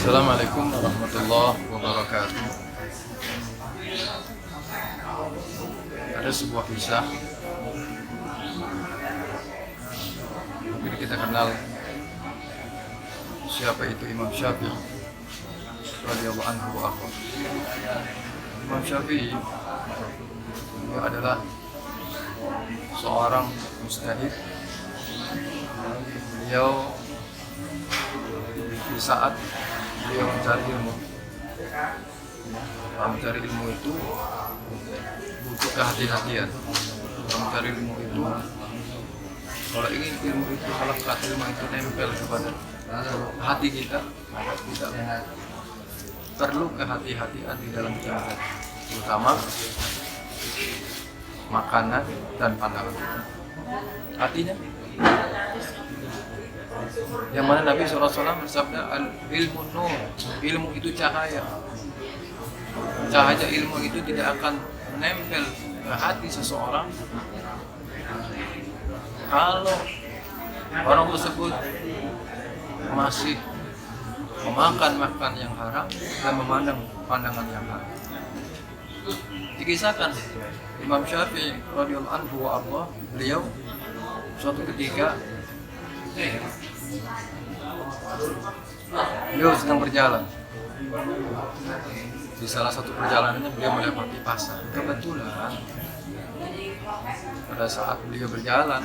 Assalamualaikum warahmatullahi wabarakatuh. Ada sebuah kisah, mungkin kita kenal siapa itu Imam Syafi'i radhiyallahu anhu wa arda. Imam Syafi'i dia adalah seorang mujtahid. Beliau di saat beliau mencari ilmu, mencari ilmu itu butuh kehati-hatian. Mencari ilmu itu, kalau ingin ilmu itu melekat, ilmu itu nempel kepada hati kita, maka kita perlu kehati-hatian di dalam cara, terutama makanan dan pandangan. Hatinya, yang mana Nabi SAW bersabda, ilmu nur, ilmu itu cahaya. Cahaya ilmu itu tidak akan menempel ke hati seseorang kalau orang tersebut masih memakan yang haram dan memandang pandangan yang haram. Dikisahkan Imam Syafi'i radhiyallahu anhu wa arda, beliau suatu ketika beliau sedang berjalan. Di salah satu perjalanannya beliau melewati pasar. Kebetulan pada saat beliau berjalan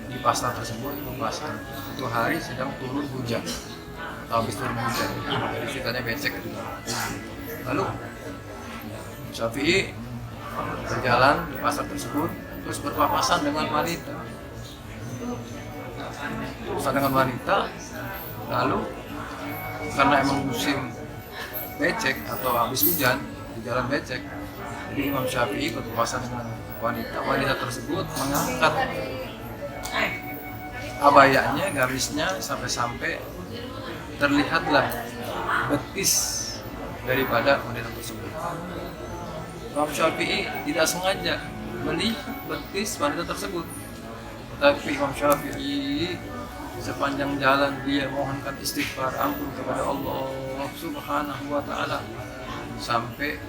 di pasar tersebut, itu hari sedang turun hujan atau habis turun hujan, jadi ceritanya becek. Lalu Syafi'i berjalan di pasar tersebut, terus berpapasan dengan wanita. Lalu karena emang musim becek atau habis hujan, di jalan becek, jadi Imam Syafi'i berpapasan dengan wanita tersebut mengangkat abayanya, garisnya, sampai terlihatlah betis daripada wanita tersebut. Imam Syafi'i tidak sengaja melihat betis wanita tersebut, tapi Imam Syafi'i sepanjang jalan dia mohonkan istighfar, ampun kepada Allah Subhanahu wa ta'ala sampai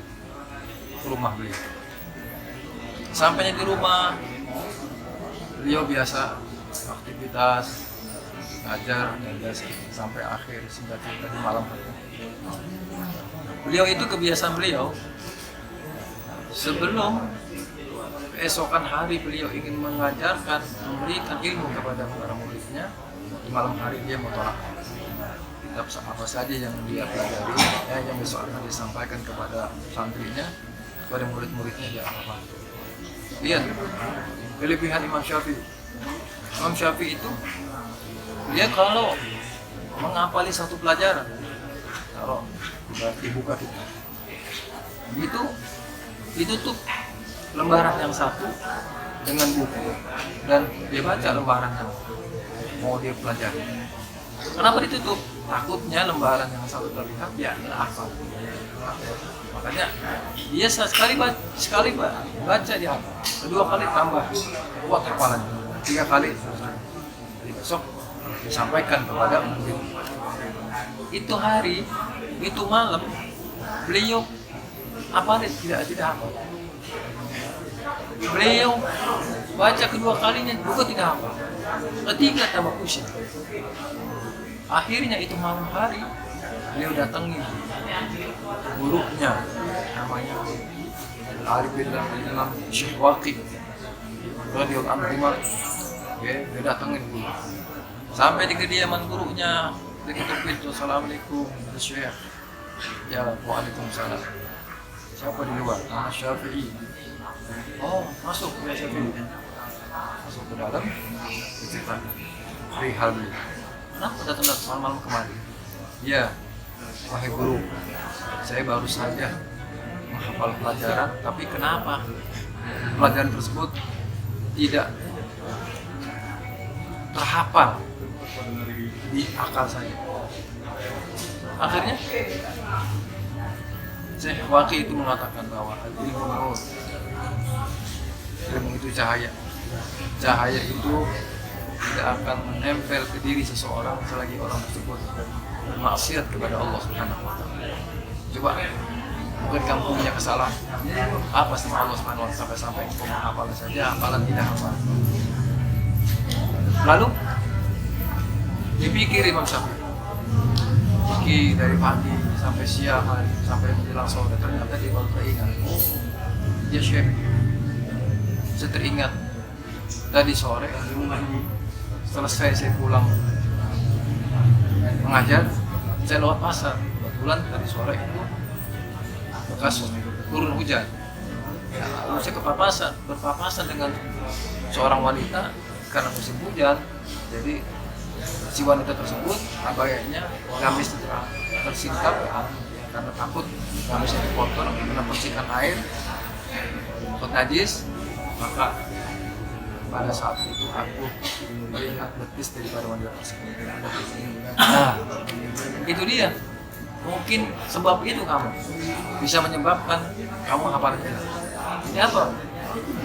ke rumah beliau. Sampainya di rumah, beliau biasa aktivitas ngajar dan biasa sampai akhir singkat cerita di malam hari. Beliau itu kebiasaan beliau, sebelum keesokan hari beliau ingin mengajarkan, memberikan ilmu kepada para muridnya, di malam hari dia mutolak kitab apa saja yang dia pelajari, yang besok akan disampaikan kepada santrinya, kepada murid-muridnya dia apa. Lihat kelebihan Imam Syafi'i. Imam Syafi'i itu dia kalau menghafali satu pelajaran, kalau dibuka itu tuh lembaran yang satu dengan buku dan dia baca lembaran yang mau dia pelajari. Kenapa ditutup? Takutnya lembaran yang satu terlihat dia nggak hafal. Makanya dia sekali baca dia hafal, kedua kali tambah kuat hafalannya, 3 kali. Jadi besok disampaikan kepada murid. Itu hari, itu malam beliau tidak hafal. Beliau baca kedua kalinya juga tidak hafal, ketiga tambah pusing. Akhirnya itu malam hari beliau datangi gurunya, namanya Arif bin Imam Syekh Waqi radhiyallahu anhu. Dia datangin guru sampai di kediaman gurunya, begitu pintu, assalamualaikum Syekh. Ya, waalaikumsalam. Siapa di luar? Nama Syafi'i. Oh, masuk ya Syafi'i. Masuk ke dalam, diceritakan perihal beliau. Kenapa datang malam-malam kemari? Ya, wahai guru, saya baru saja menghafal pelajaran, tapi kenapa pelajaran tersebut tidak terhafal di akal saya? Akhirnya Syekh Waqi itu mengatakan bahwa ilmu itu cahaya. Cahaya itu tidak akan menempel ke diri seseorang selagi orang tersebut bermaksiat kepada Allah Subhanahu wa taala. Coba mungkin kamu punya kesalahan apa sama Allah Subhanahu wa taala sampai engkau menghafal saja hafalan tidak hafal. Lalu dipikir Imam Syafi'i, pikir dari pagi sampai siang hari sampai menjelang sore, ternyata dia baru teringat, dia Syekh, saya teringat tadi sore selesai saya pulang mengajar, saya lewat pasar, kebetulan tadi sore itu bekas turun hujan. Lalu saya berpapasan dengan seorang wanita karena musim hujan, jadi si wanita tersebut abayanya gamis tersingkap karena takut gamisnya dipotong karena percikan air takut najis. Maka pada saat itu aku melihat betis daripada wanita tersebut. Nah, itu dia. Mungkin sebab itu kamu bisa menyebabkan kamu hafal tidak. Ini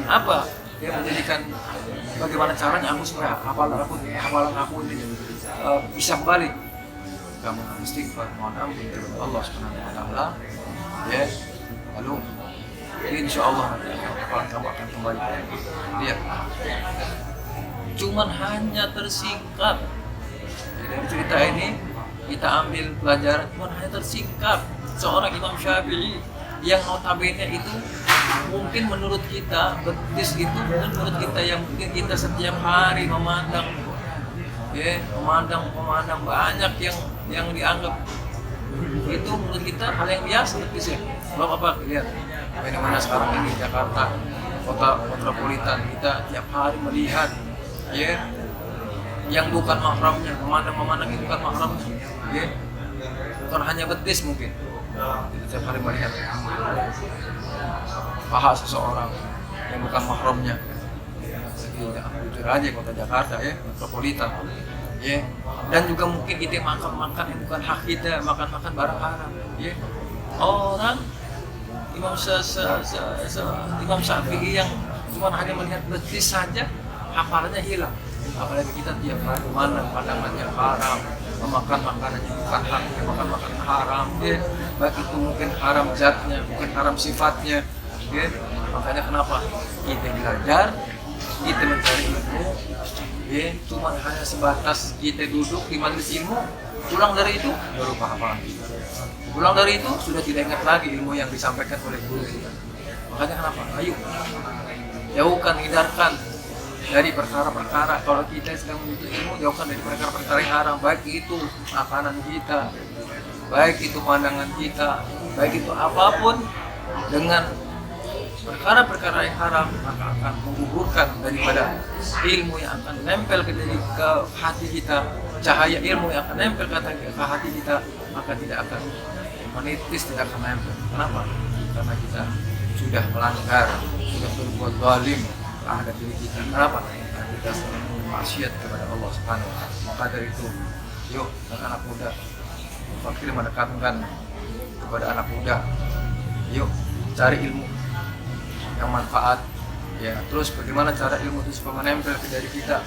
apa yang menjadikan bagaimana caranya aku supaya hafalan aku ini bisa kembali. Kamu istighfar, mohon ampun kepada Allah Subhanahu wa taala, ya. Lalu insya Allah hafalan kamu akan kembali. Lihat, cuman hanya tersingkap dari cerita ini kita ambil pelajaran, cuman hanya tersingkap seorang Imam Syafi'i yang notabene itu mungkin menurut kita betis itu menurut kita yang mungkin kita setiap hari memandang banyak yang dianggap itu menurut kita hal yang biasa betis ya. Bapak lihat bagaimana sekarang ini Jakarta kota metropolitan, kita tiap hari melihat ya yang bukan mahramnya, memandang yang bukan mahramnya ya. Bukan hanya betis mungkin kita tiap hari melihat paha seseorang yang bukan mahramnya. Jujur aja kota Jakarta ya, metropolitan ya. Dan juga mungkin kita makan yang bukan hak kita, makan barang haram ya. Orang Imam Syafi'i yang cuma hanya melihat betis saja hafalannya hilang. Apalagi kita tiap hari memandang pandangan yang haram, memakan makanan yang bukan hak, makan makanan haram ya. Baik itu mungkin haram zatnya, mungkin haram sifatnya ya. Makanya kenapa kita belajar, kita mencari ilmu ya, cuma hanya sebatas kita duduk di majelis ilmu, pulang dari itu udah lupa hafalan kita. Pulang dari itu sudah tidak ingat lagi ilmu yang disampaikan oleh guru kita. Makanya kenapa? Ayo jauhkan, hindarkan dari perkara-perkara. Kalau kita sedang menuntut ilmu, jauhkan dari perkara-perkara yang haram, baik itu makanan kita, baik itu pandangan kita, baik itu apapun. Dengan perkara-perkara yang haram maka akan menggugurkan daripada ilmu yang akan nempel ke hati kita, cahaya ilmu yang akan nempel ke hati kita, maka tidak akan menitis, tidak akan nempel. Kenapa? Karena kita sudah melanggar, sudah berbuat zalim terhadap diri kita. Kenapa? Karena kita sedang maksiat kepada Allah Subhanahu wa taala. Maka dari itu, yuk anak muda, fakir mendekatkan kepada anak muda. Yuk cari ilmu yang manfaat. Ya, terus bagaimana cara ilmu itu supaya menempel ke diri kita?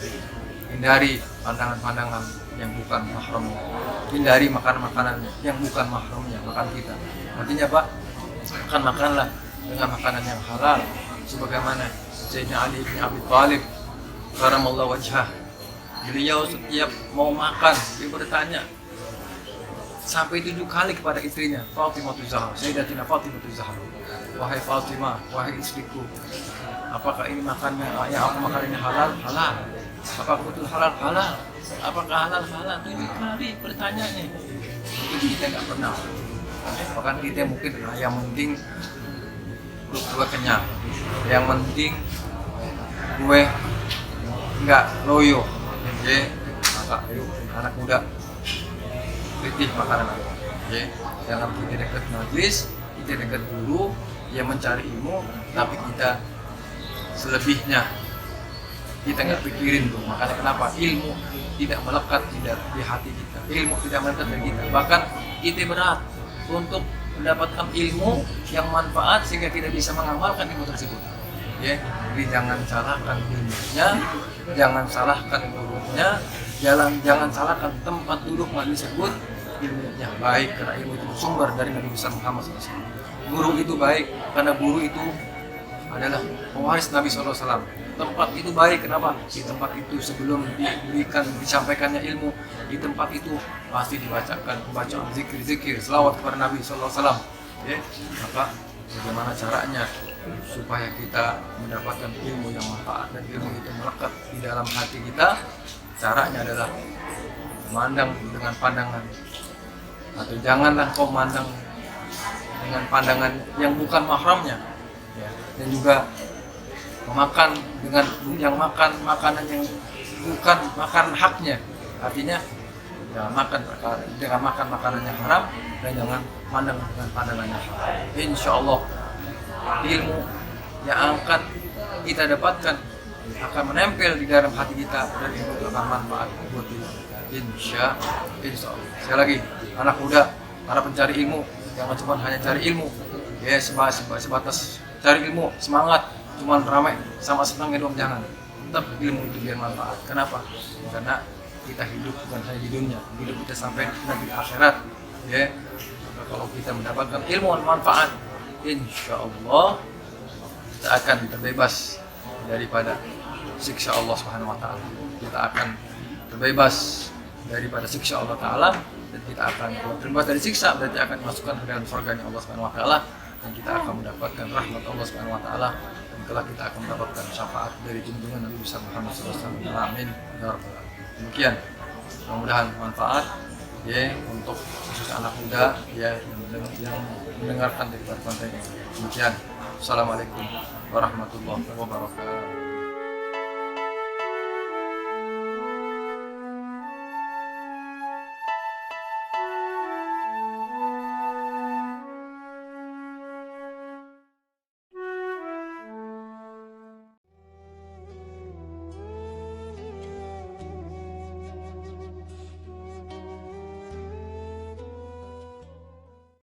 Hindari pandangan-pandangan yang bukan mahramnya. Hindari makanan-makanan yang bukan mahramnya makan kita. Artinya Pak, makanlah dengan makanan yang halal. Sebagaimana Sayyidina Ali bin Abi Thalib karamallahu wajhah, beliau setiap mau makan dia bertanya sampai 7 kali kepada istrinya, Fatimah Zahra, Sayyidatina Fatimah Zahra, wahai Fatimah, wahai istriku, apakah ini makannya yang aku makan ini halal? Halal. Apakah betul halal? Halal. Apakah halal? Halal. 7 kali bertanyanya. Itu kita nggak pernah. Bahkan kita mungkin yang penting gue kenyang, yang penting gue nggak loyo. Ya, maka ayo anak muda kritik makanan aku. Ya, jangan kita dekat majlis, kita dekat guru yang mencari ilmu, tapi kita selebihnya kita nggak pikirin tuh. Makanya kenapa ilmu tidak melekat di hati kita, ilmu tidak melekat di kita. Bahkan kita berat untuk mendapatkan ilmu yang manfaat sehingga kita bisa mengamalkan ilmu tersebut. Ya, jadi jangan salahkan ilmunya, jangan salahkan gurunya, jangan salahkan tempat duduk majelis tersebut, ilmunya baik karena ilmu itu bersumber dari Nabi besar Muhammad SAW. Guru itu baik karena guru itu adalah pewaris Nabi SAW. Tempat itu baik, kenapa? Di tempat itu sebelum disampaikannya ilmu, di tempat itu pasti dibacakan pembacaan zikir, selawat kepada Nabi SAW. Ya, maka bagaimana caranya supaya kita mendapatkan ilmu yang manfaat dan ilmu itu melekat di dalam hati kita? Caranya adalah memandang dengan pandangan, atau janganlah kau memandang dengan pandangan yang bukan mahramnya, ya. Dan juga memakan dengan yang makan makanan yang bukan makan haknya, artinya ya, dengan makan makanan yang haram, dan jangan pandang dengan pandangan yang haram. Insya Allah ilmu yang akan kita dapatkan akan menempel di dalam hati kita dan itu akan manfaat buat kita. Insya Allah. Sekali lagi, anak muda, para pencari ilmu, jangan cuma hanya cari ilmu, ya sebatas cari ilmu, semangat, cuma ramai sama senangnya doang, jangan. Tetap ilmu itu biar manfaat. Kenapa? Karena kita hidup bukan hanya di dunia, hidup kita sampai nanti di akhirat. Ya, kalau kita mendapatkan ilmu yang manfaat, insya Allah kita akan terbebas daripada siksa Allah Subhanahu Wa Taala. Kita akan terbebas daripada siksa Allah Taala, dan kita akan terbebas dari siksa, berarti akan dimasukkan ke dalam surga Allah Subhanahu Wa Taala, dan kita akan mendapatkan rahmat Allah Subhanahu Wa Taala, dan kelak kita akan mendapatkan syafaat dari junjungan Nabi besar Muhammad SAW. Amin. Demikian, mudah-mudahan manfaat ya untuk khusus anak muda ya yang mendengarkan dari konten ini. Demikian. Assalamualaikum warahmatullahi wabarakatuh.